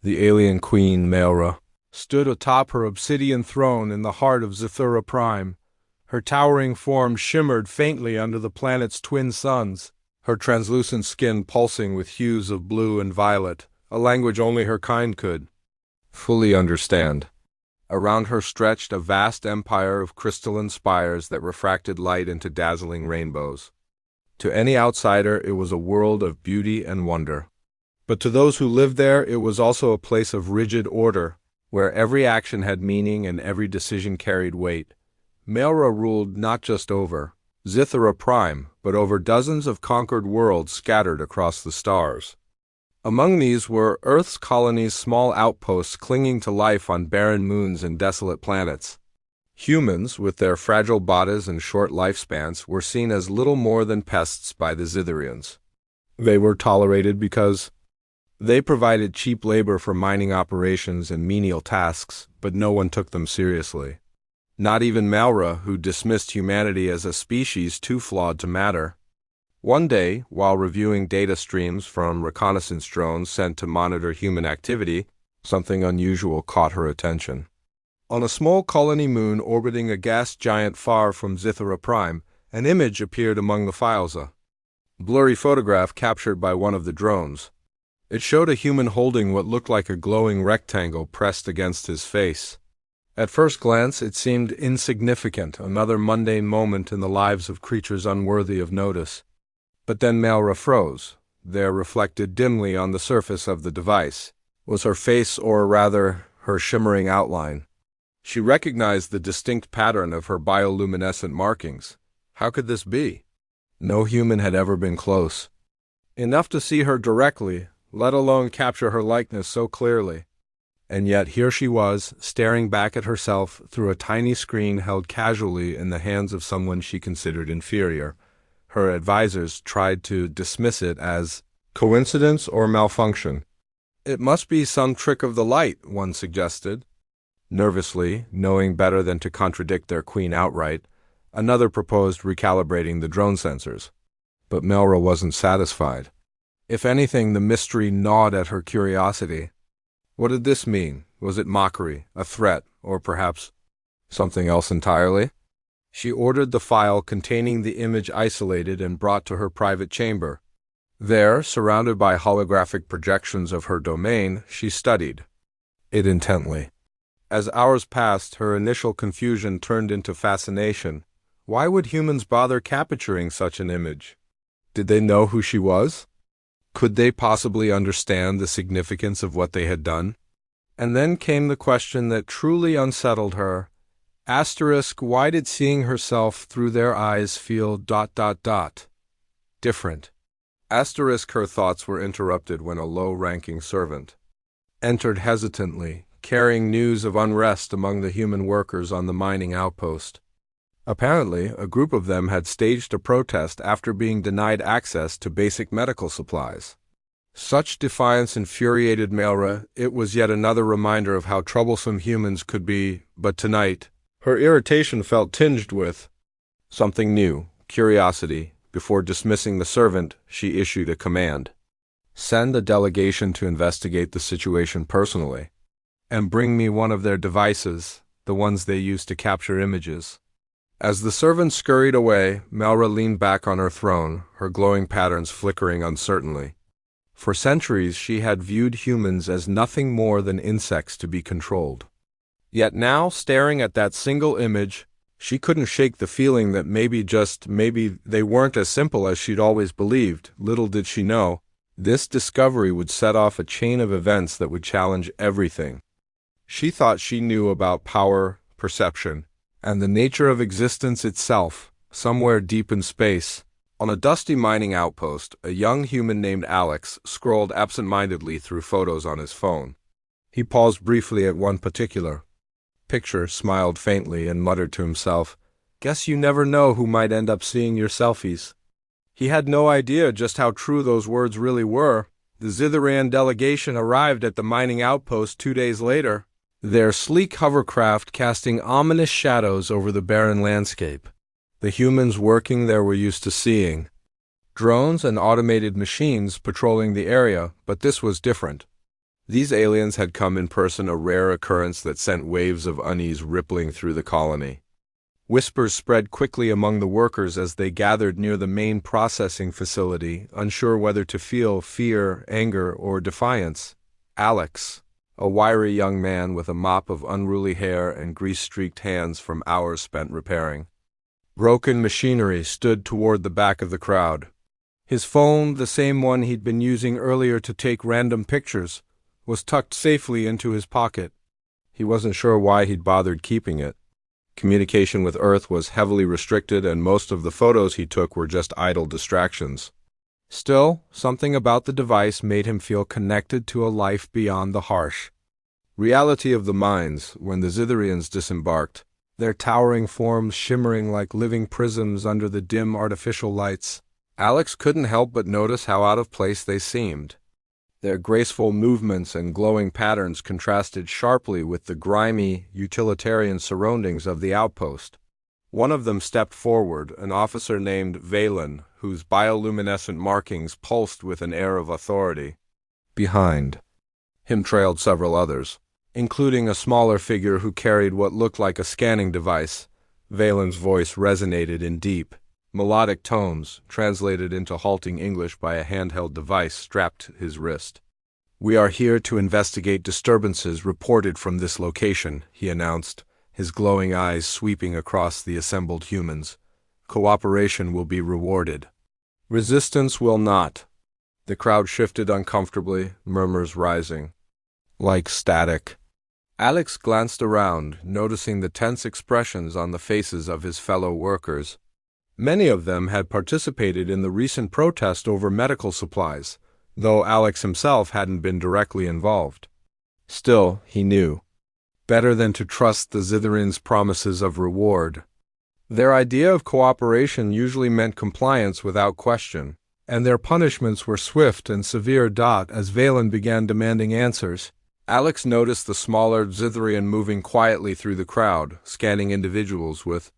The alien queen, Maelra, stood atop her obsidian throne in the heart of Zithura Prime. Her towering form shimmered faintly under the planet's twin suns, her translucent skin pulsing with hues of blue and violet, a language only her kind could fully understand. Around her stretched a vast empire of crystalline spires that refracted light into dazzling rainbows. To any outsider, it was a world of beauty and wonder. But to those who lived there, it was also a place of rigid order, where every action had meaning and every decision carried weight. Maelra ruled not just over Zithura Prime, but over dozens of conquered worlds scattered across the stars. Among these were Earth's colonies' small outposts clinging to life on barren moons and desolate planets. Humans, with their fragile bodies and short lifespans, were seen as little more than pests by the Zithurians. They were tolerated because they provided cheap labor for mining operations and menial tasks, but no one took them seriously. Not even Maelra, who dismissed humanity as a species too flawed to matter. One day, while reviewing data streams from reconnaissance drones sent to monitor human activity, something unusual caught her attention. On a small colony moon orbiting a gas giant far from Zithura Prime, an image appeared among the files. A blurry photograph captured by one of the drones. It showed a human holding what looked like a glowing rectangle pressed against his face. At first glance, it seemed insignificant, another mundane moment in the lives of creatures unworthy of notice. But then Maelra froze. There, reflected dimly on the surface of the device, was her face, or rather, her shimmering outline. She recognized the distinct pattern of her bioluminescent markings. How could this be? No human had ever been close enough to see her directly, let alone capture her likeness so clearly. And yet here she was, staring back at herself through a tiny screen held casually in the hands of someone she considered inferior. Her advisors tried to dismiss it as coincidence or malfunction. It must be some trick of the light, one suggested. Nervously, knowing better than to contradict their queen outright, another proposed recalibrating the drone sensors. But Maelra wasn't satisfied. If anything, the mystery gnawed at her curiosity. What did this mean? Was it mockery, a threat, or perhaps something else entirely? She ordered the file containing the image isolated and brought to her private chamber. There, surrounded by holographic projections of her domain, she studied it intently. As hours passed, her initial confusion turned into fascination. Why would humans bother capturing such an image? Did they know who she was? Could they possibly understand the significance of what they had done? And then came the question that truly unsettled her. Why did seeing herself through their eyes feel ... different? Her thoughts were interrupted when a low-ranking servant entered hesitantly, carrying news of unrest among the human workers on the mining outpost. Apparently, a group of them had staged a protest after being denied access to basic medical supplies. Such defiance infuriated Maelra. It was yet another reminder of how troublesome humans could be, but tonight, her irritation felt tinged with something new, curiosity. Before dismissing the servant, she issued a command. Send a delegation to investigate the situation personally, and bring me one of their devices, the ones they use to capture images. As the servant scurried away, Maelra leaned back on her throne, her glowing patterns flickering uncertainly. For centuries, she had viewed humans as nothing more than insects to be controlled. Yet now, staring at that single image, she couldn't shake the feeling that maybe they weren't as simple as she'd always believed. Little did she know, this discovery would set off a chain of events that would challenge everything she thought she knew about power, perception, and the nature of existence itself. Somewhere deep in space, on a dusty mining outpost, a young human named Alex scrolled absent-mindedly through photos on his phone. He paused briefly at one particular picture, smiled faintly, and muttered to himself, "Guess you never know who might end up seeing your selfies." He had no idea just how true those words really were. The Zithurian delegation arrived at the mining outpost 2 days later, their sleek hovercraft casting ominous shadows over the barren landscape. The humans working there were used to seeing drones and automated machines patrolling the area, but this was different. These aliens had come in person, a rare occurrence that sent waves of unease rippling through the colony. Whispers spread quickly among the workers as they gathered near the main processing facility, unsure whether to feel fear, anger, or defiance. Alex, a wiry young man with a mop of unruly hair and grease-streaked hands from hours spent repairing broken machinery, stood toward the back of the crowd. His phone, the same one he'd been using earlier to take random pictures, was tucked safely into his pocket. He wasn't sure why he'd bothered keeping it. Communication with Earth was heavily restricted, and most of the photos he took were just idle distractions. Still, something about the device made him feel connected to a life beyond the harsh reality of the mines. When the Zitherians disembarked, their towering forms shimmering like living prisms under the dim artificial lights, Alex couldn't help but notice how out of place they seemed. Their graceful movements and glowing patterns contrasted sharply with the grimy, utilitarian surroundings of the outpost. One of them stepped forward, an officer named Valen, whose bioluminescent markings pulsed with an air of authority. Behind him trailed several others, including a smaller figure who carried what looked like a scanning device. Valen's voice resonated in deep, melodic tones, translated into halting English by a handheld device strapped to his wrist. "We are here to investigate disturbances reported from this location," he announced, his glowing eyes sweeping across the assembled humans. "Cooperation will be rewarded. Resistance will not." The crowd shifted uncomfortably, murmurs rising like static. Alex glanced around, noticing the tense expressions on the faces of his fellow workers. Many of them had participated in the recent protest over medical supplies, though Alex himself hadn't been directly involved. Still, he knew better than to trust the Zitherians' promises of reward. Their idea of cooperation usually meant compliance without question, and their punishments were swift and severe. As Valen began demanding answers, Alex noticed the smaller Zitherian moving quietly through the crowd, scanning individuals with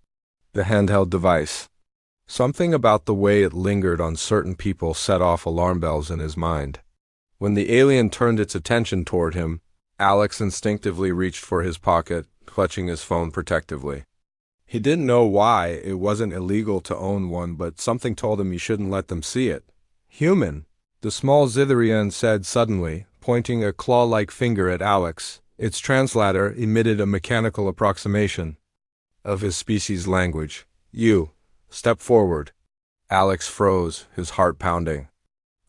the handheld device. Something about the way it lingered on certain people set off alarm bells in his mind. When the alien turned its attention toward him, Alex instinctively reached for his pocket, clutching his phone protectively. He didn't know why. It wasn't illegal to own one, but something told him he shouldn't let them see it. "Human," the small Zitherian said suddenly, pointing a claw-like finger at Alex. Its translator emitted a mechanical approximation of his species' language. "You. Step forward." Alex froze, his heart pounding.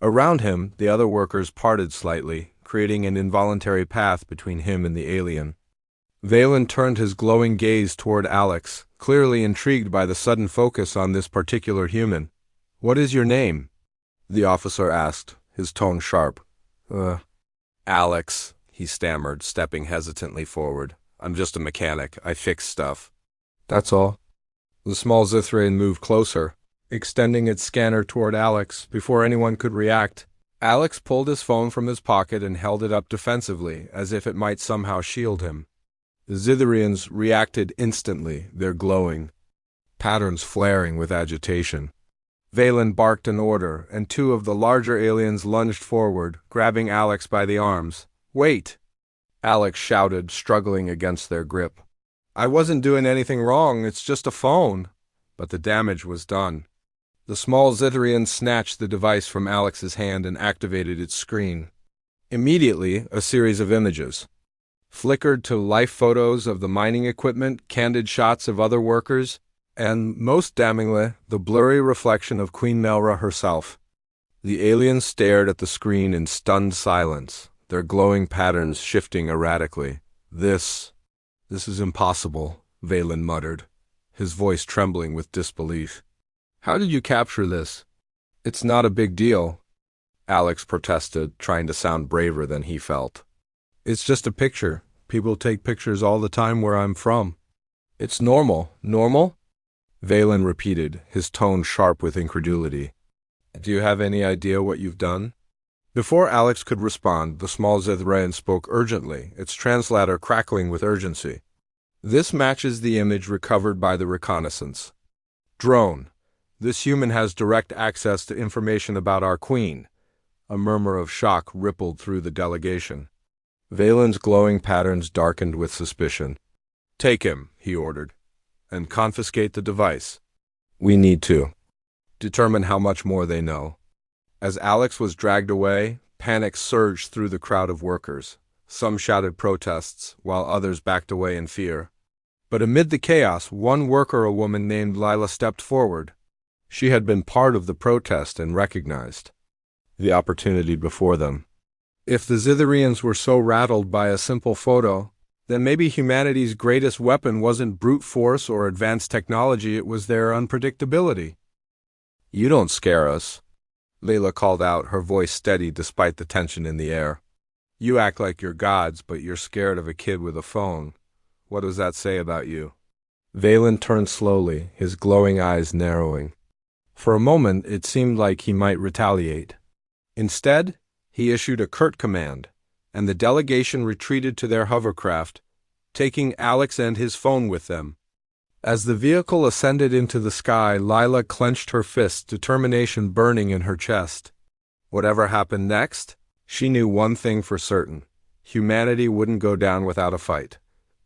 Around him, the other workers parted slightly, creating an involuntary path between him and the alien. Valen turned his glowing gaze toward Alex, clearly intrigued by the sudden focus on this particular human. "What is your name?" the officer asked, his tone sharp. "Alex," he stammered, stepping hesitantly forward. "I'm just a mechanic. I fix stuff." "That's all." The small Zithrian moved closer, extending its scanner toward Alex. Before anyone could react, Alex pulled his phone from his pocket and held it up defensively, as if it might somehow shield him. The Zitherians reacted instantly, their glowing patterns flaring with agitation. Valen barked an order, and two of the larger aliens lunged forward, grabbing Alex by the arms. "Wait!" Alex shouted, struggling against their grip. "I wasn't doing anything wrong, it's just a phone." But the damage was done. The small Zitherian snatched the device from Alex's hand and activated its screen. Immediately, a series of images flickered to life photos of the mining equipment, candid shots of other workers, and, most damningly, the blurry reflection of Queen Melra herself. The aliens stared at the screen in stunned silence, their glowing patterns shifting erratically. This is impossible," Valen muttered, his voice trembling with disbelief. "How did you capture this?" "It's not a big deal," Alex protested, trying to sound braver than he felt. "It's just a picture. People take pictures all the time where I'm from." "It's normal." "Normal?" Valen repeated, his tone sharp with incredulity. "Do you have any idea what you've done?" Before Alex could respond, the small Zithrian spoke urgently, its translator crackling with urgency. "This matches the image recovered by the reconnaissance drone. This human has direct access to information about our queen." A murmur of shock rippled through the delegation. Valen's glowing patterns darkened with suspicion. "Take him," he ordered, "and confiscate the device. We need to determine how much more they know." As Alex was dragged away, panic surged through the crowd of workers. Some shouted protests, while others backed away in fear. But amid the chaos, one worker, a woman named Lila, stepped forward. She had been part of the protest and recognized the opportunity before them. If the Zitherians were so rattled by a simple photo, then maybe humanity's greatest weapon wasn't brute force or advanced technology, it was their unpredictability. "You don't scare us," Layla called out, her voice steady despite the tension in the air. "You act like you're gods, but you're scared of a kid with a phone. What does that say about you?" Valen turned slowly, his glowing eyes narrowing. For a moment, it seemed like he might retaliate. Instead, he issued a curt command, and the delegation retreated to their hovercraft, taking Alex and his phone with them. As the vehicle ascended into the sky, Lila clenched her fists, determination burning in her chest. Whatever happened next, she knew one thing for certain: humanity wouldn't go down without a fight.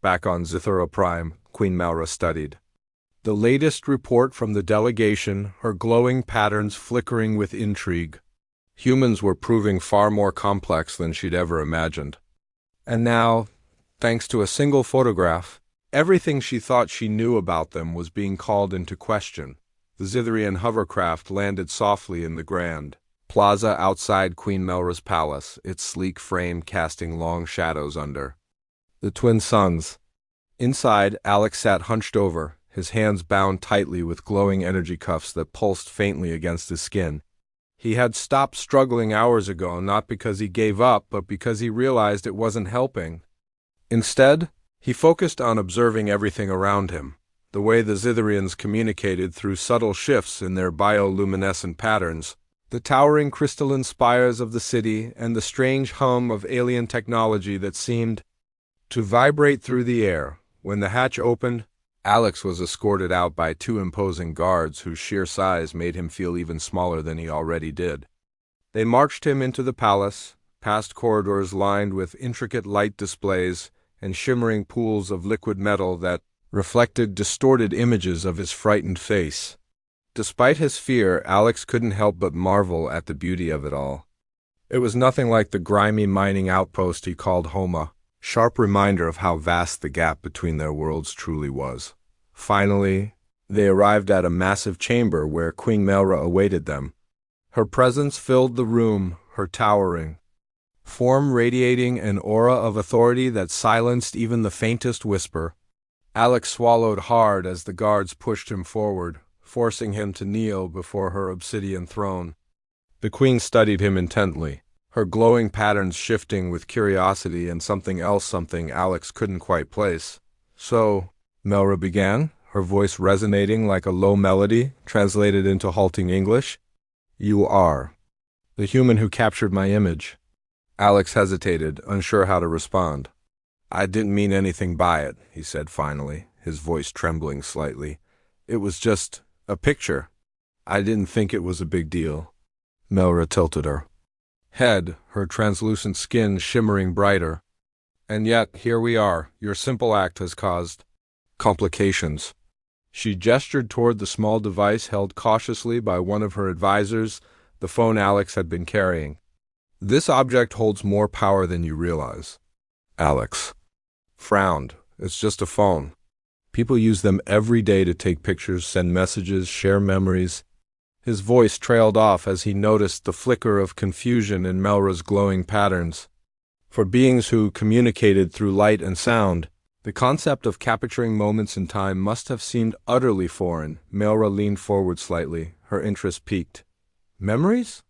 Back on Zithura Prime, Queen Malra studied the latest report from the delegation, her glowing patterns flickering with intrigue. Humans were proving far more complex than she'd ever imagined. And now, thanks to a single photograph, everything she thought she knew about them was being called into question. The Zitherian hovercraft landed softly in the grand plaza outside Queen Melra's palace, its sleek frame casting long shadows under the twin suns. Inside, Alex sat hunched over, his hands bound tightly with glowing energy cuffs that pulsed faintly against his skin. He had stopped struggling hours ago, not because he gave up, but because he realized it wasn't helping. Instead, he focused on observing everything around him, the way the Zitherians communicated through subtle shifts in their bioluminescent patterns, the towering crystalline spires of the city, and the strange hum of alien technology that seemed to vibrate through the air. When the hatch opened, Alex was escorted out by two imposing guards whose sheer size made him feel even smaller than he already did. They marched him into the palace, past corridors lined with intricate light displays and shimmering pools of liquid metal that reflected distorted images of his frightened face. Despite his fear, Alex couldn't help but marvel at the beauty of it all. It was nothing like the grimy mining outpost he called home, sharp reminder of how vast the gap between their worlds truly was. Finally, they arrived at a massive chamber where Queen Melra awaited them. Her presence filled the room, her towering form radiating an aura of authority that silenced even the faintest whisper. Alex swallowed hard as the guards pushed him forward, forcing him to kneel before her obsidian throne. The queen studied him intently, her glowing patterns shifting with curiosity and something Alex couldn't quite place. "So," Melra began, her voice resonating like a low melody translated into halting English, "you are the human who captured my image." Alex hesitated, unsure how to respond. "I didn't mean anything by it," he said finally, his voice trembling slightly. "It was just a picture. I didn't think it was a big deal." Melra tilted her head, her translucent skin shimmering brighter. "And yet, here we are. Your simple act has caused complications." She gestured toward the small device held cautiously by one of her advisors, the phone Alex had been carrying. "This object holds more power than you realize." Alex frowned. "It's just a phone. People use them every day to take pictures, send messages, share memories." His voice trailed off as he noticed the flicker of confusion in Melra's glowing patterns. For beings who communicated through light and sound, the concept of capturing moments in time must have seemed utterly foreign. Melra leaned forward slightly, her interest piqued. "Memories?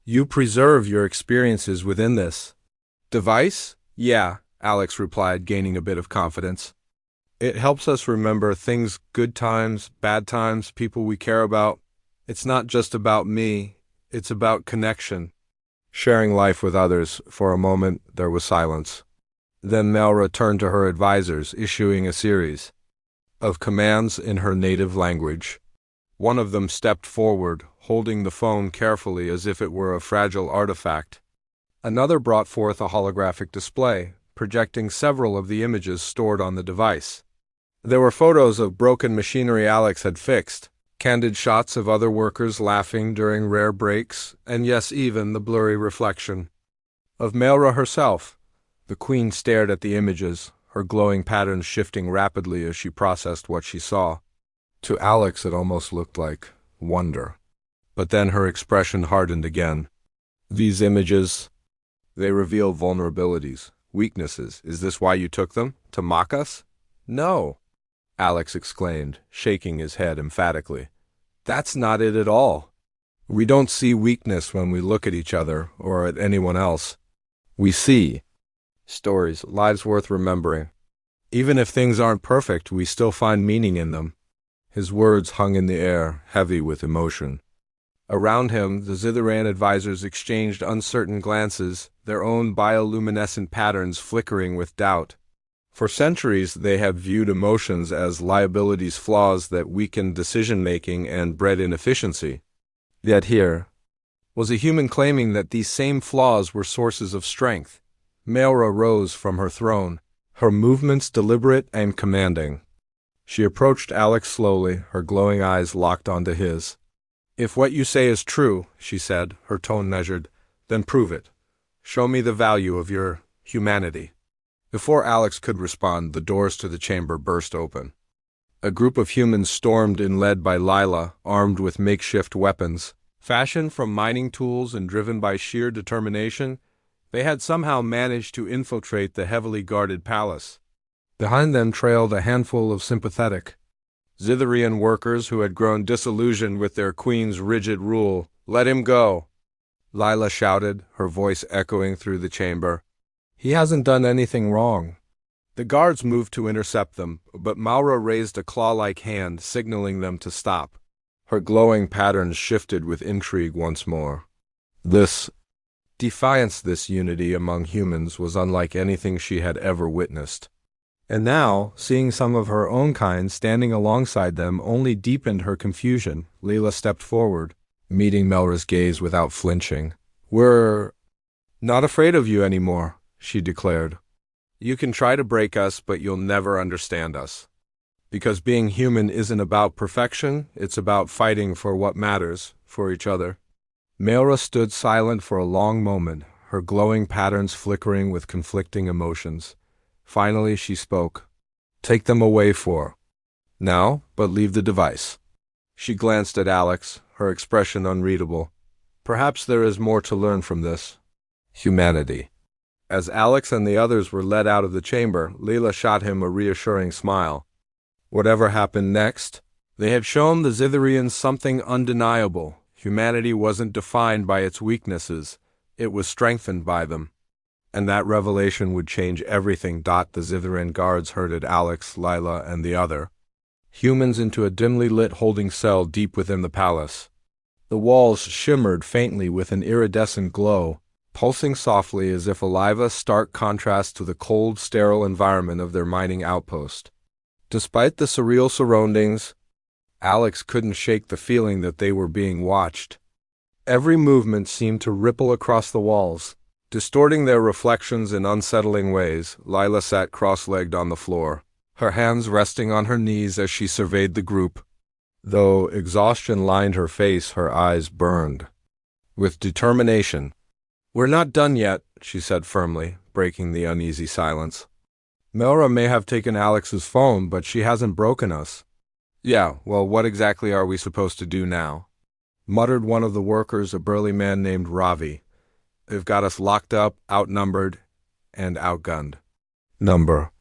You preserve your experiences within this device?" "Yeah," Alex replied, gaining a bit of confidence. "It helps us remember things, good times, bad times, people we care about. It's not just about me, it's about connection. Sharing life with others." For a moment, there was silence. Then Melra turned to her advisors, issuing a series of commands in her native language. One of them stepped forward, holding the phone carefully as if it were a fragile artifact. Another brought forth a holographic display, projecting several of the images stored on the device. There were photos of broken machinery Alex had fixed, candid shots of other workers laughing during rare breaks, and yes, even the blurry reflection of Melra herself. The Queen stared at the images, her glowing patterns shifting rapidly as she processed what she saw. To Alex it almost looked like wonder. But then her expression hardened again. These images, they reveal vulnerabilities, weaknesses. Is this why you took them? To mock us? No, Alex exclaimed, shaking his head emphatically. That's not it at all. We don't see weakness when we look at each other or at anyone else. We see stories, lives worth remembering. Even if things aren't perfect, we still find meaning in them. His words hung in the air, heavy with emotion. Around him, the Zitharian advisors exchanged uncertain glances, their own bioluminescent patterns flickering with doubt. For centuries, they have viewed emotions as liabilities, flaws that weaken decision-making and bred inefficiency. Yet here was a human claiming that these same flaws were sources of strength. Melra rose from her throne, her movements deliberate and commanding. She approached Alex slowly, her glowing eyes locked onto his. If what you say is true, she said, her tone measured, then prove it. Show me the value of your humanity. Before Alex could respond, the doors to the chamber burst open. A group of humans stormed in, led by Lila, armed with makeshift weapons. Fashioned from mining tools and driven by sheer determination, they had somehow managed to infiltrate the heavily guarded palace. Behind them trailed a handful of sympathetic Zitharian workers who had grown disillusioned with their queen's rigid rule. Let him go, Lila shouted, her voice echoing through the chamber. He hasn't done anything wrong. The guards moved to intercept them, but Maura raised a claw-like hand, signaling them to stop. Her glowing patterns shifted with intrigue once more. This defiance, this unity among humans, was unlike anything she had ever witnessed. And now, seeing some of her own kind standing alongside them only deepened her confusion. Leela stepped forward, meeting Melra's gaze without flinching. We're not afraid of you anymore, she declared. You can try to break us, but you'll never understand us. Because being human isn't about perfection, it's about fighting for what matters, for each other. Melra stood silent for a long moment, her glowing patterns flickering with conflicting emotions. Finally, she spoke. Take them away for now, but leave the device. She glanced at Alex, her expression unreadable. Perhaps there is more to learn from this. Humanity. As Alex and the others were led out of the chamber, Leela shot him a reassuring smile. Whatever happened next, they had shown the Zitharians something undeniable. Humanity wasn't defined by its weaknesses, it was strengthened by them. And that revelation would change everything. The Zitharian guards herded Alex, Lila, and the other humans into a dimly lit holding cell deep within the palace. The walls shimmered faintly with an iridescent glow, pulsing softly as if alive, a stark contrast to the cold, sterile environment of their mining outpost. Despite the surreal surroundings, Alex couldn't shake the feeling that they were being watched. Every movement seemed to ripple across the walls, distorting their reflections in unsettling ways. Lila sat cross-legged on the floor, her hands resting on her knees as she surveyed the group. Though exhaustion lined her face, her eyes burned with determination. We're not done yet, she said firmly, breaking the uneasy silence. Melra may have taken Alex's phone, but she hasn't broken us. Yeah, well, what exactly are we supposed to do now? Muttered one of the workers, a burly man named Ravi. They've got us locked up, outnumbered, and outgunned. Number.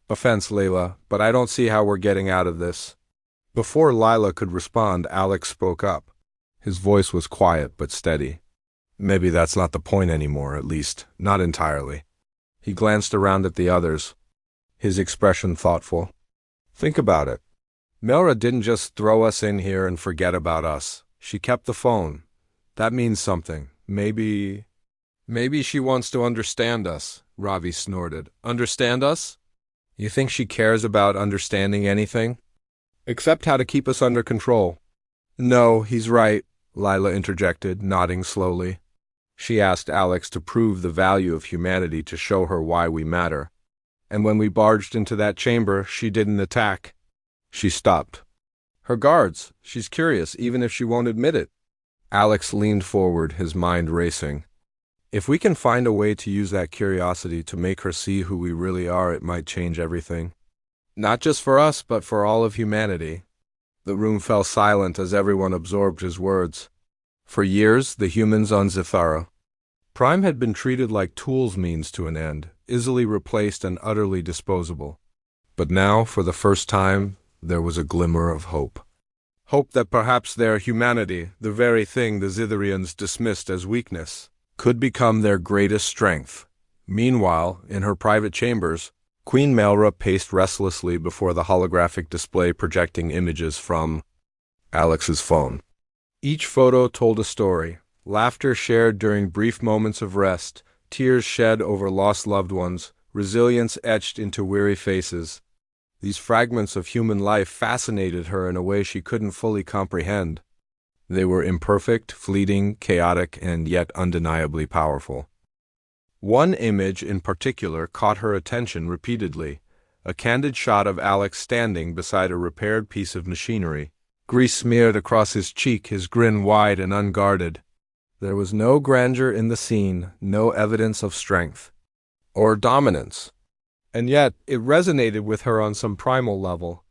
Offense, Layla, but I don't see how we're getting out of this. Before Lila could respond, Alex spoke up. His voice was quiet but steady. Maybe that's not the point anymore, at least, not entirely. He glanced around at the others, his expression thoughtful. Think about it. Melra didn't just throw us in here and forget about us. She kept the phone. That means something. Maybe she wants to understand us, Ravi snorted. Understand us? You think she cares about understanding anything? Except how to keep us under control. No, he's right, Lila interjected, nodding slowly. She asked Alex to prove the value of humanity, to show her why we matter. And when we barged into that chamber, she didn't attack. She stopped. Her guards. She's curious, even if she won't admit it. Alex leaned forward, his mind racing. If we can find a way to use that curiosity to make her see who we really are, it might change everything. Not just for us, but for all of humanity. The room fell silent as everyone absorbed his words. For years, the humans on Zithara Prime had been treated like tools, means to an end, easily replaced and utterly disposable. But now, for the first time, there was a glimmer of hope. Hope that perhaps their humanity, the very thing the Zitharians dismissed as weakness, could become their greatest strength. Meanwhile, in her private chambers, Queen Melra paced restlessly before the holographic display projecting images from Alex's phone. Each photo told a story. Laughter shared during brief moments of rest, tears shed over lost loved ones, resilience etched into weary faces. These fragments of human life fascinated her in a way she couldn't fully comprehend. They were imperfect, fleeting, chaotic, and yet undeniably powerful. One image in particular caught her attention repeatedly, a candid shot of Alex standing beside a repaired piece of machinery, grease smeared across his cheek, his grin wide and unguarded. There was no grandeur in the scene, no evidence of strength or dominance. And yet, it resonated with her on some primal level.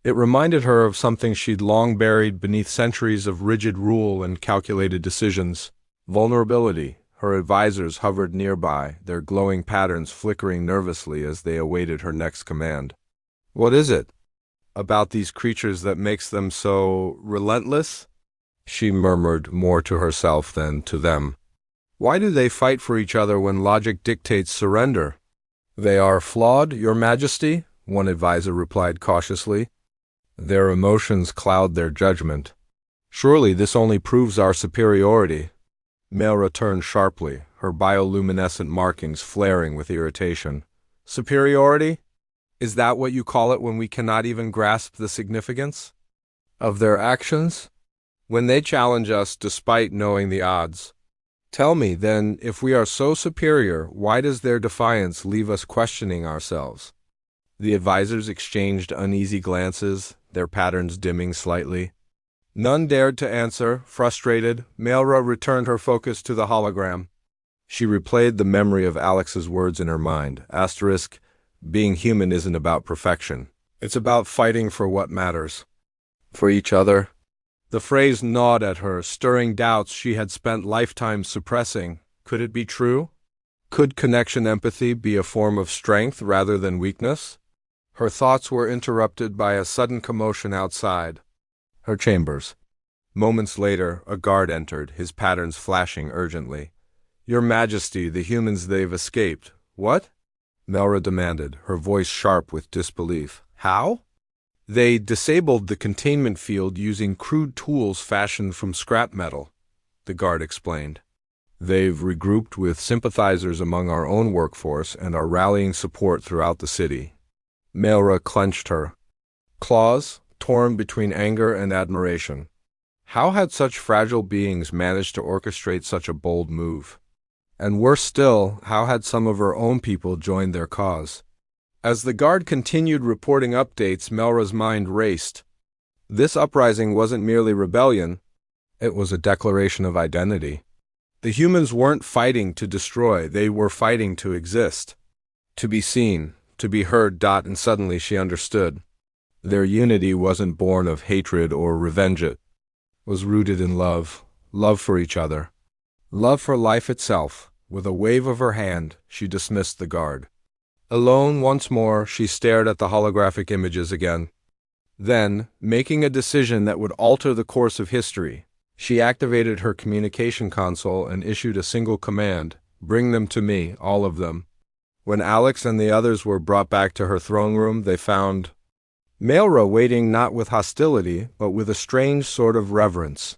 It reminded her of something she'd long buried beneath centuries of rigid rule and calculated decisions: vulnerability. Her advisors hovered nearby, their glowing patterns flickering nervously as they awaited her next command. What is it about these creatures that makes them so relentless? She murmured, more to herself than to them. Why do they fight for each other when logic dictates surrender? They are flawed, Your Majesty, one advisor replied cautiously. Their emotions cloud their judgment. Surely this only proves our superiority. Melra turned sharply, her bioluminescent markings flaring with irritation. Superiority? Is that what you call it when we cannot even grasp the significance of their actions? When they challenge us despite knowing the odds? Tell me, then, if we are so superior, why does their defiance leave us questioning ourselves? The advisors exchanged uneasy glances, their patterns dimming slightly. None dared to answer. Frustrated, Melra returned her focus to the hologram. She replayed the memory of Alex's words in her mind. Asterisk, being human isn't about perfection. It's about fighting for what matters. For each other. The phrase gnawed at her, stirring doubts she had spent lifetimes suppressing. Could it be true? Could connection empathy be a form of strength rather than weakness? Her thoughts were interrupted by a sudden commotion outside her chambers. Moments later, a guard entered, his patterns flashing urgently. Your Majesty, the humans, they've escaped. What? Melra demanded, her voice sharp with disbelief. How? They disabled the containment field using crude tools fashioned from scrap metal, the guard explained. They've regrouped with sympathizers among our own workforce and are rallying support throughout the city. Melra clenched her claws, torn between anger and admiration. How had such fragile beings managed to orchestrate such a bold move? And worse still, how had some of her own people joined their cause? As the guard continued reporting updates, Melra's mind raced. This uprising wasn't merely rebellion, it was a declaration of identity. The humans weren't fighting to destroy, they were fighting to exist. To be seen, to be heard. And suddenly she understood. Their unity wasn't born of hatred or revenge, it was rooted in love. Love for each other. Love for life itself. With a wave of her hand, she dismissed the guard. Alone once more, she stared at the holographic images again. Then, making a decision that would alter the course of history, she activated her communication console and issued a single command: bring them to me, all of them. When Alex and the others were brought back to her throne room, they found Melra waiting not with hostility, but with a strange sort of reverence.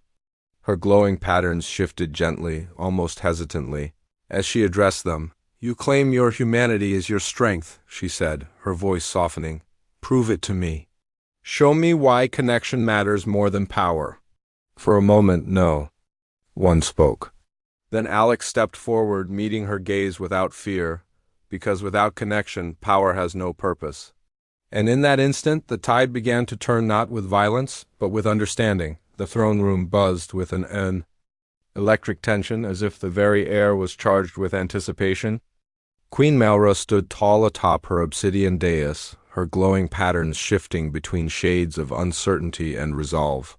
Her glowing patterns shifted gently, almost hesitantly, as she addressed them. You claim your humanity is your strength, she said, her voice softening. Prove it to me. Show me why connection matters more than power. For a moment, no one spoke. Then Alex stepped forward, meeting her gaze without fear, because without connection, power has no purpose. And in that instant, the tide began to turn not with violence, but with understanding. The throne room buzzed with an electric tension, as if the very air was charged with anticipation. Queen Melra stood tall atop her obsidian dais, her glowing patterns shifting between shades of uncertainty and resolve.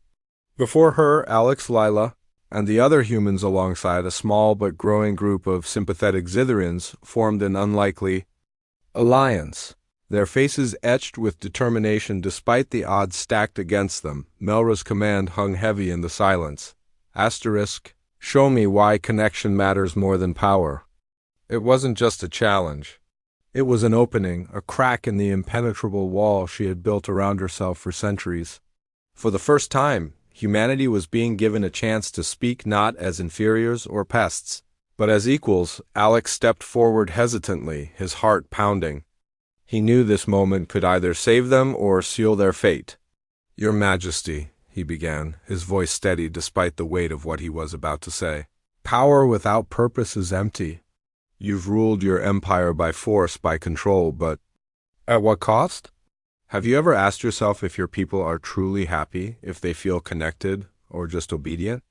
Before her, Alex, Lila, and the other humans alongside a small but growing group of sympathetic Zitharians formed an unlikely alliance. Their faces etched with determination despite the odds stacked against them. Melra's command hung heavy in the silence. Asterisk, show me why connection matters more than power. It wasn't just a challenge. It was an opening, a crack in the impenetrable wall she had built around herself for centuries. For the first time, humanity was being given a chance to speak not as inferiors or pests, but as equals. Alex stepped forward hesitantly, his heart pounding. He knew this moment could either save them or seal their fate. "Your Majesty," he began, his voice steady despite the weight of what he was about to say. "Power without purpose is empty. You've ruled your empire by force, by control, but at what cost? Have you ever asked yourself if your people are truly happy, if they feel connected, or just obedient?"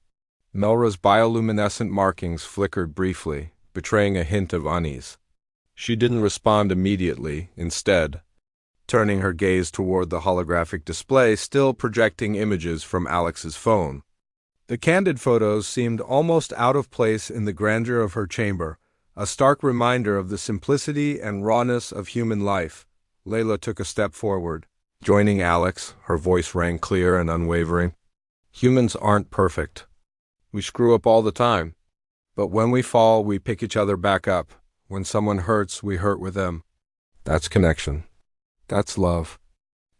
Melra's bioluminescent markings flickered briefly, betraying a hint of unease. She didn't respond immediately, instead, turning her gaze toward the holographic display, still projecting images from Alex's phone. The candid photos seemed almost out of place in the grandeur of her chamber, a stark reminder of the simplicity and rawness of human life. Layla took a step forward, joining Alex. Her voice rang clear and unwavering. "Humans aren't perfect. We screw up all the time. But when we fall, we pick each other back up. When someone hurts, we hurt with them. That's connection. That's love.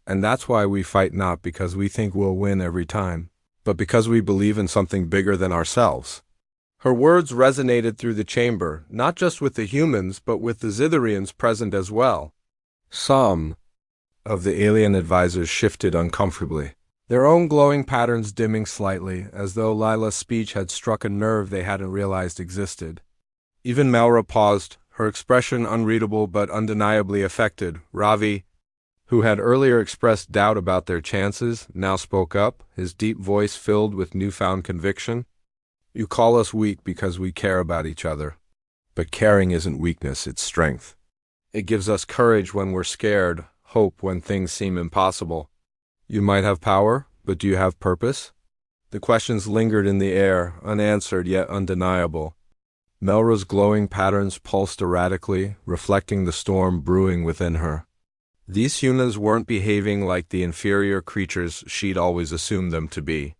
And that's why we fight, not because we think we'll win every time, but because we believe in something bigger than ourselves." Her words resonated through the chamber, not just with the humans, but with the Zitharians present as well. Some of the alien advisors shifted uncomfortably, their own glowing patterns dimming slightly, as though Lila's speech had struck a nerve they hadn't realized existed. Even Melra paused, her expression unreadable but undeniably affected. Ravi, who had earlier expressed doubt about their chances, now spoke up, his deep voice filled with newfound conviction. "You call us weak because we care about each other. But caring isn't weakness, it's strength. It gives us courage when we're scared, hope when things seem impossible. You might have power, but do you have purpose?" The questions lingered in the air, unanswered yet undeniable. Melra's glowing patterns pulsed erratically, reflecting the storm brewing within her. These humans weren't behaving like the inferior creatures she'd always assumed them to be.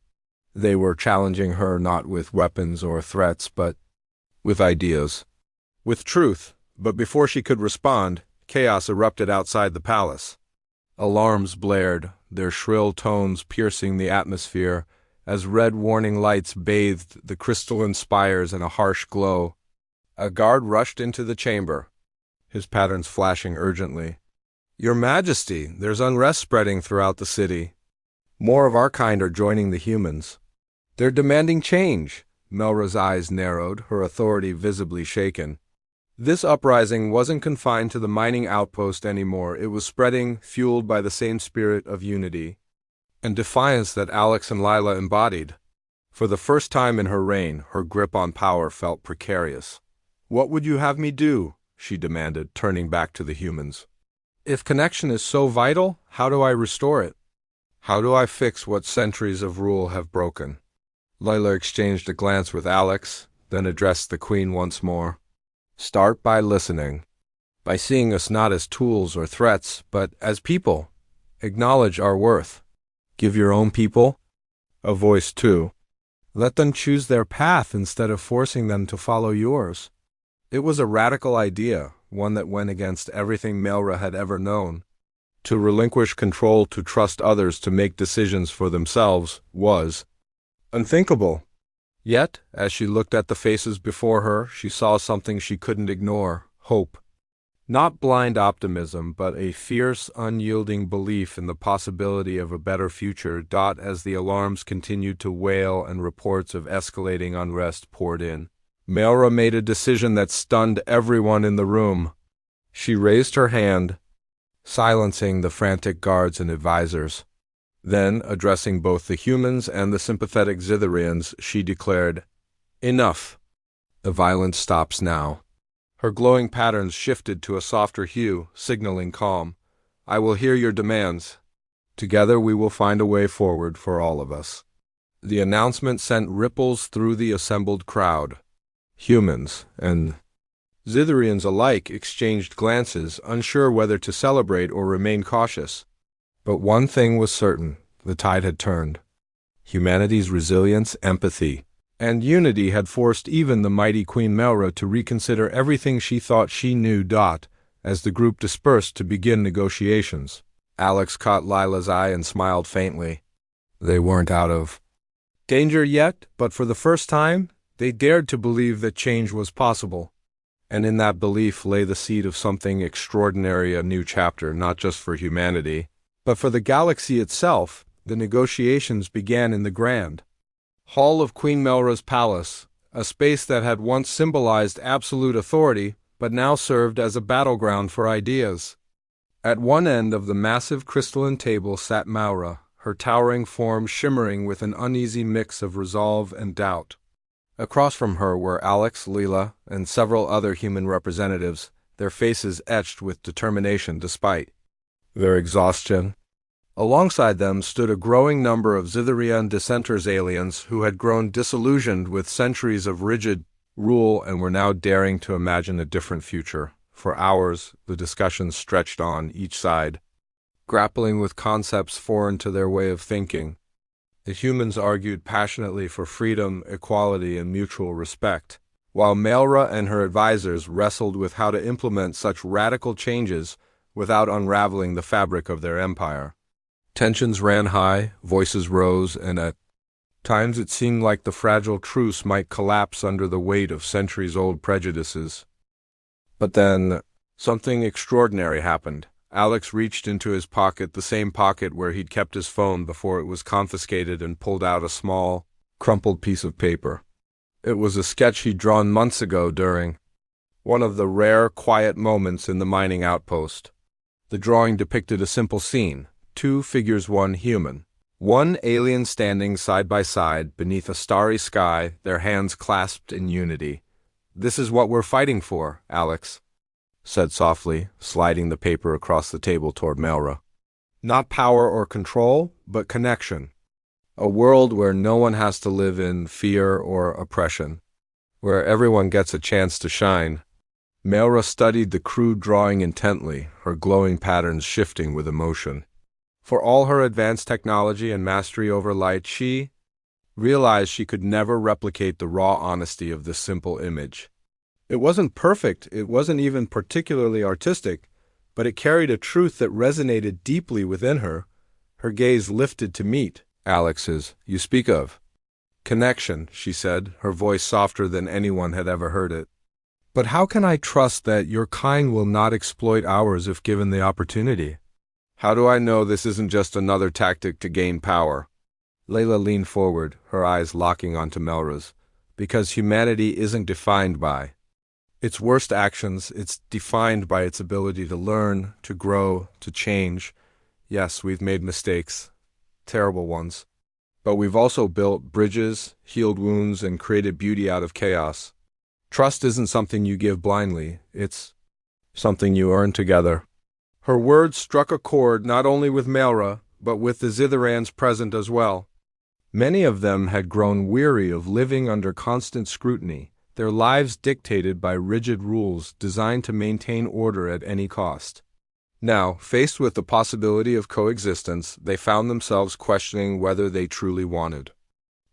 They were challenging her not with weapons or threats, but with ideas, with truth. But before she could respond, chaos erupted outside the palace. Alarms blared, their shrill tones piercing the atmosphere, as red warning lights bathed the crystalline spires in a harsh glow. A guard rushed into the chamber, his patterns flashing urgently. "Your Majesty, there's unrest spreading throughout the city. More of our kind are joining the humans. They're demanding change." Melra's eyes narrowed, her authority visibly shaken. This uprising wasn't confined to the mining outpost anymore. It was spreading, fueled by the same spirit of unity and defiance that Alex and Lila embodied. For the first time in her reign, her grip on power felt precarious. "What would you have me do?" she demanded, turning back to the humans. "If connection is so vital, how do I restore it? How do I fix what centuries of rule have broken?" Lila exchanged a glance with Alex, then addressed the Queen once more. "Start by listening, by seeing us not as tools or threats, but as people. Acknowledge our worth. Give your own people a voice too. Let them choose their path instead of forcing them to follow yours." It was a radical idea, one that went against everything Melra had ever known. To relinquish control, to trust others to make decisions for themselves, was unthinkable. Yet, as she looked at the faces before her, she saw something she couldn't ignore: hope. Not blind optimism, but a fierce, unyielding belief in the possibility of a better future. As the alarms continued to wail and reports of escalating unrest poured in, Maura made a decision that stunned everyone in the room. She raised her hand, silencing the frantic guards and advisors. Then, addressing both the humans and the sympathetic Zitharians, she declared, "Enough. The violence stops now." Her glowing patterns shifted to a softer hue, signaling calm. "I will hear your demands. Together we will find a way forward for all of us." The announcement sent ripples through the assembled crowd. Humans and Zitharians alike exchanged glances, unsure whether to celebrate or remain cautious. But one thing was certain: the tide had turned. Humanity's resilience, empathy, and unity had forced even the mighty Queen Melra to reconsider everything she thought she knew. As the group dispersed to begin negotiations, Alex caught Lila's eye and smiled faintly. They weren't out of danger yet, but for the first time, they dared to believe that change was possible. And in that belief lay the seed of something extraordinary, a new chapter, not just for humanity, but for the galaxy itself. The negotiations began in the grand hall of Queen Melra's palace, a space that had once symbolized absolute authority, but now served as a battleground for ideas. At one end of the massive crystalline table sat Melra, her towering form shimmering with an uneasy mix of resolve and doubt. Across from her were Alex, Lila, and several other human representatives, their faces etched with determination despite their exhaustion. Alongside them stood a growing number of Zitharian dissenters, aliens who had grown disillusioned with centuries of rigid rule and were now daring to imagine a different future. For hours, the discussions stretched on, each side grappling with concepts foreign to their way of thinking. The humans argued passionately for freedom, equality, and mutual respect, while Melra and her advisors wrestled with how to implement such radical changes without unraveling the fabric of their empire. Tensions ran high, voices rose, and at times it seemed like the fragile truce might collapse under the weight of centuries-old prejudices. But then, something extraordinary happened. Alex reached into his pocket, the same pocket where he'd kept his phone before it was confiscated, and pulled out a small, crumpled piece of paper. It was a sketch he'd drawn months ago during one of the rare, quiet moments in the mining outpost. The drawing depicted a simple scene: two figures, one human, one alien standing side by side beneath a starry sky, their hands clasped in unity. "This is what we're fighting for," Alex said softly, sliding the paper across the table toward Melra. "Not power or control, but connection. A world where no one has to live in fear or oppression, where everyone gets a chance to shine." Melra studied the crude drawing intently, her glowing patterns shifting with emotion. For all her advanced technology and mastery over light, she realized she could never replicate the raw honesty of this simple image. It wasn't perfect, it wasn't even particularly artistic, but it carried a truth that resonated deeply within her. Her gaze lifted to meet Alex's. "You speak of connection," she said, her voice softer than anyone had ever heard it. "But how can I trust that your kind will not exploit ours if given the opportunity? How do I know this isn't just another tactic to gain power?" Layla leaned forward, her eyes locking onto Melra's. "Because humanity isn't defined by its worst actions, it's defined by its ability to learn, to grow, to change. Yes, we've made mistakes, terrible ones. But we've also built bridges, healed wounds, and created beauty out of chaos. Trust isn't something you give blindly, it's something you earn together." Her words struck a chord not only with Melra, but with the Zitharans present as well. Many of them had grown weary of living under constant scrutiny, their lives dictated by rigid rules designed to maintain order at any cost. Now, faced with the possibility of coexistence, they found themselves questioning whether they truly wanted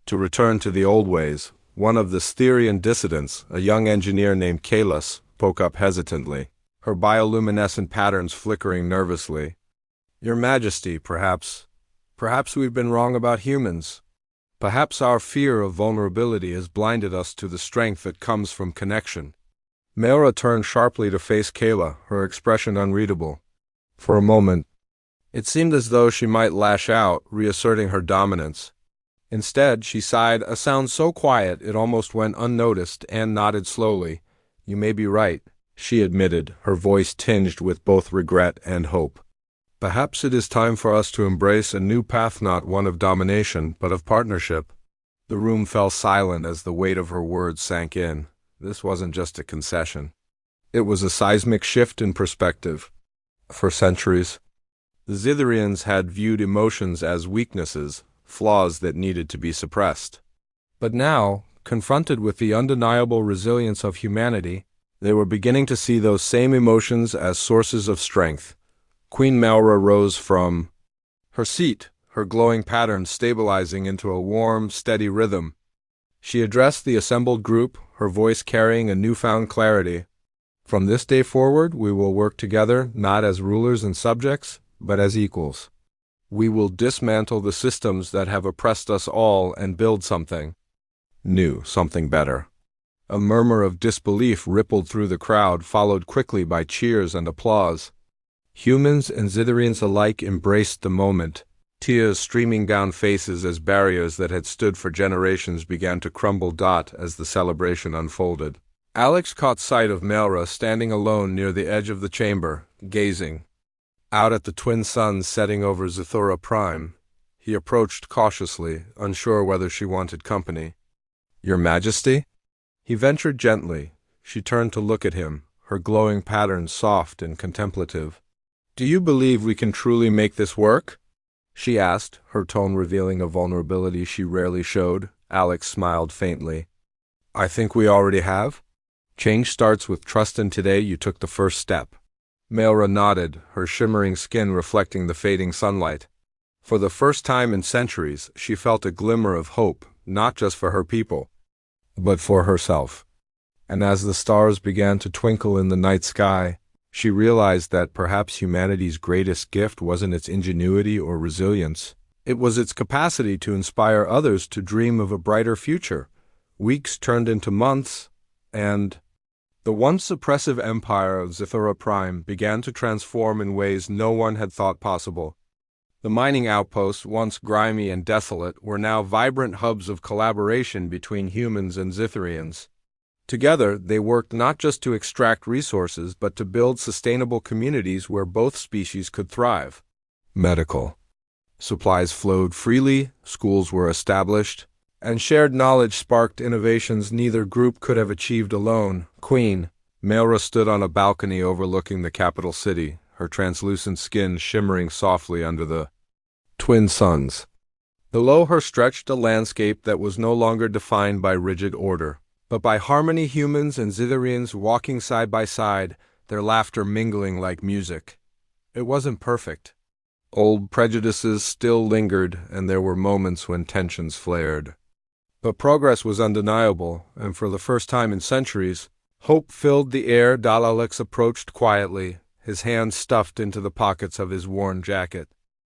to return to the old ways. One of the Styrian dissidents, a young engineer named Kalis, spoke up hesitantly, her bioluminescent patterns flickering nervously. "Your Majesty, perhaps we've been wrong about humans. Perhaps our fear of vulnerability has blinded us to the strength that comes from connection." Melra turned sharply to face Kayla, her expression unreadable. For a moment, it seemed as though she might lash out, reasserting her dominance. Instead, she sighed, a sound so quiet it almost went unnoticed, and nodded slowly. You may be right, she admitted, her voice tinged with both regret and hope. Perhaps it is time for us to embrace a new path, not one of domination, but of partnership. The room fell silent as the weight of her words sank in. This wasn't just a concession. It was a seismic shift in perspective. For centuries, the Zithrians had viewed emotions as weaknesses, flaws that needed to be suppressed. But now, confronted with the undeniable resilience of humanity, they were beginning to see those same emotions as sources of strength. Queen Melra rose from her seat, her glowing pattern stabilizing into a warm, steady rhythm. She addressed the assembled group, her voice carrying a newfound clarity. From this day forward, we will work together, not as rulers and subjects, but as equals. We will dismantle the systems that have oppressed us all and build something new, something better. A murmur of disbelief rippled through the crowd, followed quickly by cheers and applause. Humans and Zithrians alike embraced the moment, tears streaming down faces as barriers that had stood for generations began to crumble as the celebration unfolded. Alex caught sight of Melra standing alone near the edge of the chamber, gazing out at the twin suns setting over Zithora Prime. He approached cautiously, unsure whether she wanted company. Your Majesty? He ventured gently. She turned to look at him, her glowing pattern soft and contemplative. Do you believe we can truly make this work? She asked, her tone revealing a vulnerability she rarely showed. Alex smiled faintly. I think we already have. Change starts with trust, and today you took the first step. Melra nodded, her shimmering skin reflecting the fading sunlight. For the first time in centuries, she felt a glimmer of hope, not just for her people, but for herself. And as the stars began to twinkle in the night sky, she realized that perhaps humanity's greatest gift wasn't its ingenuity or resilience. It was its capacity to inspire others to dream of a brighter future. Weeks turned into months, and the once oppressive empire of Zithora Prime began to transform in ways no one had thought possible. The mining outposts, once grimy and desolate, were now vibrant hubs of collaboration between humans and Zithrians. Together, they worked not just to extract resources, but to build sustainable communities where both species could thrive. Medical supplies flowed freely, schools were established, and shared knowledge sparked innovations neither group could have achieved alone. Queen Melra stood on a balcony overlooking the capital city, her translucent skin shimmering softly under the twin suns. Below her stretched a landscape that was no longer defined by rigid order, but by harmony. Humans and Zithrians walking side by side, their laughter mingling like music. It wasn't perfect. Old prejudices still lingered, and there were moments when tensions flared. But progress was undeniable, and for the first time in centuries, hope filled the air. Alex approached quietly, his hands stuffed into the pockets of his worn jacket.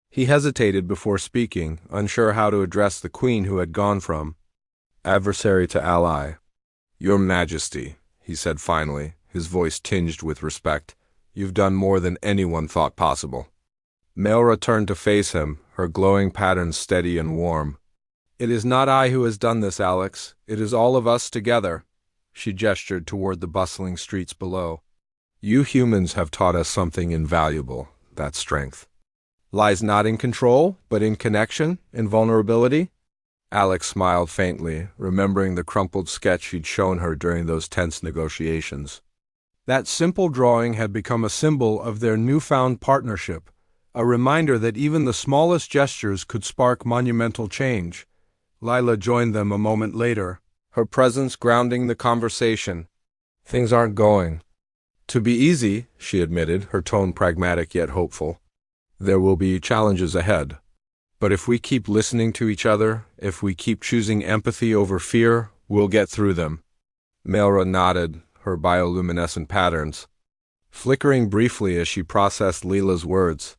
He hesitated before speaking, unsure how to address the queen who had gone from adversary to ally. Your Majesty, he said finally, his voice tinged with respect, you've done more than anyone thought possible. Melra turned to face him, her glowing pattern steady and warm. It is not I who has done this, Alex. It is all of us together. She gestured toward the bustling streets below. You humans have taught us something invaluable, that strength lies not in control, but in connection, in vulnerability. Alex smiled faintly, remembering the crumpled sketch she'd shown her during those tense negotiations. That simple drawing had become a symbol of their newfound partnership, a reminder that even the smallest gestures could spark monumental change. Lila joined them a moment later, her presence grounding the conversation. Things aren't going to be easy, she admitted, her tone pragmatic yet hopeful. There will be challenges ahead. But if we keep listening to each other, if we keep choosing empathy over fear, we'll get through them. Melra nodded, her bioluminescent patterns flickering briefly as she processed Leela's words.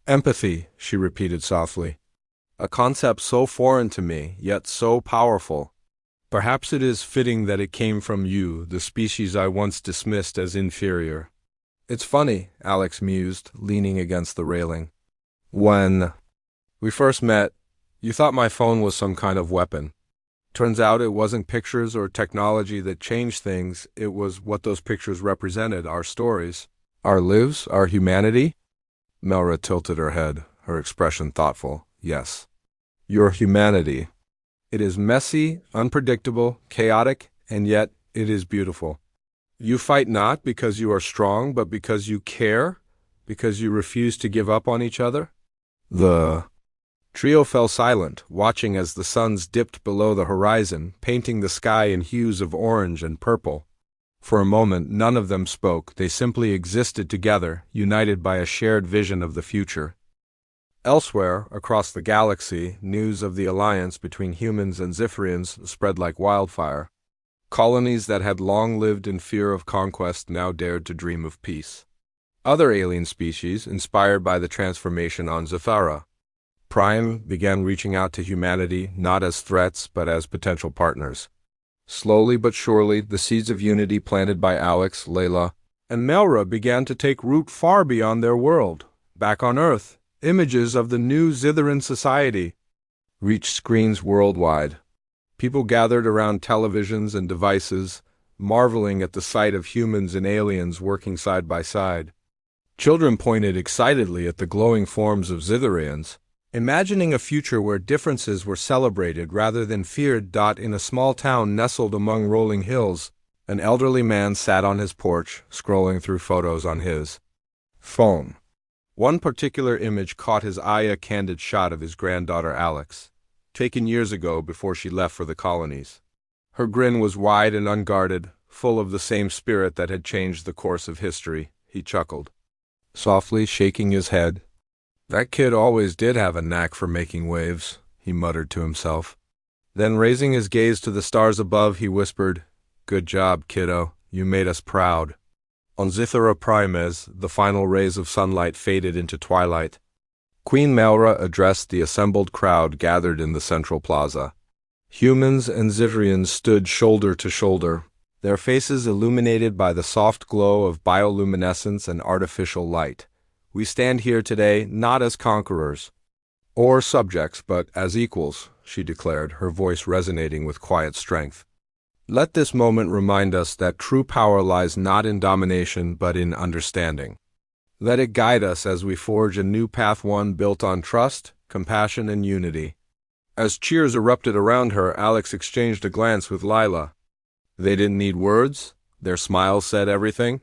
Empathy, she repeated softly. A concept so foreign to me, yet so powerful. Perhaps it is fitting that it came from you, the species I once dismissed as inferior. It's funny, Alex mused, leaning against the railing. When we first met, You thought my phone was some kind of weapon. Turns out it wasn't pictures or technology that changed things, it was what those pictures represented, our stories. Our lives, our humanity? Melra tilted her head, her expression thoughtful. Yes. Your humanity. It is messy, unpredictable, chaotic, and yet it is beautiful. You fight not because you are strong, but because you care, because you refuse to give up on each other. The trio fell silent, watching as the suns dipped below the horizon, painting the sky in hues of orange and purple. For a moment, none of them spoke. They simply existed together, united by a shared vision of the future. Elsewhere, across the galaxy, news of the alliance between humans and Zephyrians spread like wildfire. Colonies that had long lived in fear of conquest now dared to dream of peace. Other alien species, inspired by the transformation on Zephyra, Prime began reaching out to humanity not as threats but as potential partners. Slowly but surely, the seeds of unity planted by Alex, Layla, and Melra began to take root far beyond their world. Back on Earth, images of the new Zitharan society reached screens worldwide. People gathered around televisions and devices, marveling at the sight of humans and aliens working side by side. Children pointed excitedly at the glowing forms of Zitharians, imagining a future where differences were celebrated rather than feared. In a small town nestled among rolling hills, an elderly man sat on his porch, scrolling through photos on his phone. One particular image caught his eye, a candid shot of his granddaughter Alex, taken years ago before she left for the colonies. Her grin was wide and unguarded, full of the same spirit that had changed the course of history. He chuckled, softly shaking his head. That kid always did have a knack for making waves, he muttered to himself. Then, raising his gaze to the stars above, he whispered, Good job, kiddo. You made us proud. On Zithara Primes, the final rays of sunlight faded into twilight. Queen Melra addressed the assembled crowd gathered in the central plaza. Humans and Zithrians stood shoulder to shoulder, their faces illuminated by the soft glow of bioluminescence and artificial light. We stand here today not as conquerors or subjects, but as equals, she declared, her voice resonating with quiet strength. Let this moment remind us that true power lies not in domination, but in understanding. Let it guide us as we forge a new path, one built on trust, compassion, and unity. As cheers erupted around her, Alex exchanged a glance with Lila. They didn't need words. Their smiles said everything.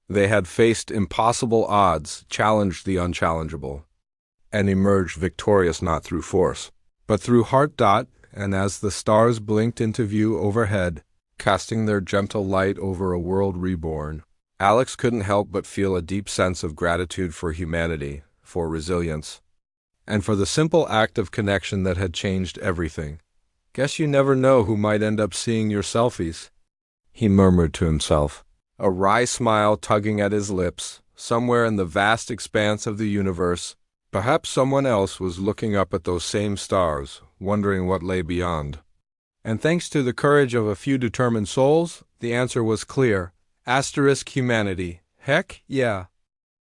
They had faced impossible odds, challenged the unchallengeable, and emerged victorious not through force, but through heart. And as the stars blinked into view overhead, casting their gentle light over a world reborn, Alex couldn't help but feel a deep sense of gratitude for humanity, for resilience, and for the simple act of connection that had changed everything. Guess you never know who might end up seeing your selfies, he murmured to himself, a wry smile tugging at his lips. Somewhere in the vast expanse of the universe, perhaps someone else was looking up at those same stars, wondering what lay beyond. And thanks to the courage of a few determined souls, the answer was clear. Humanity. Heck, yeah.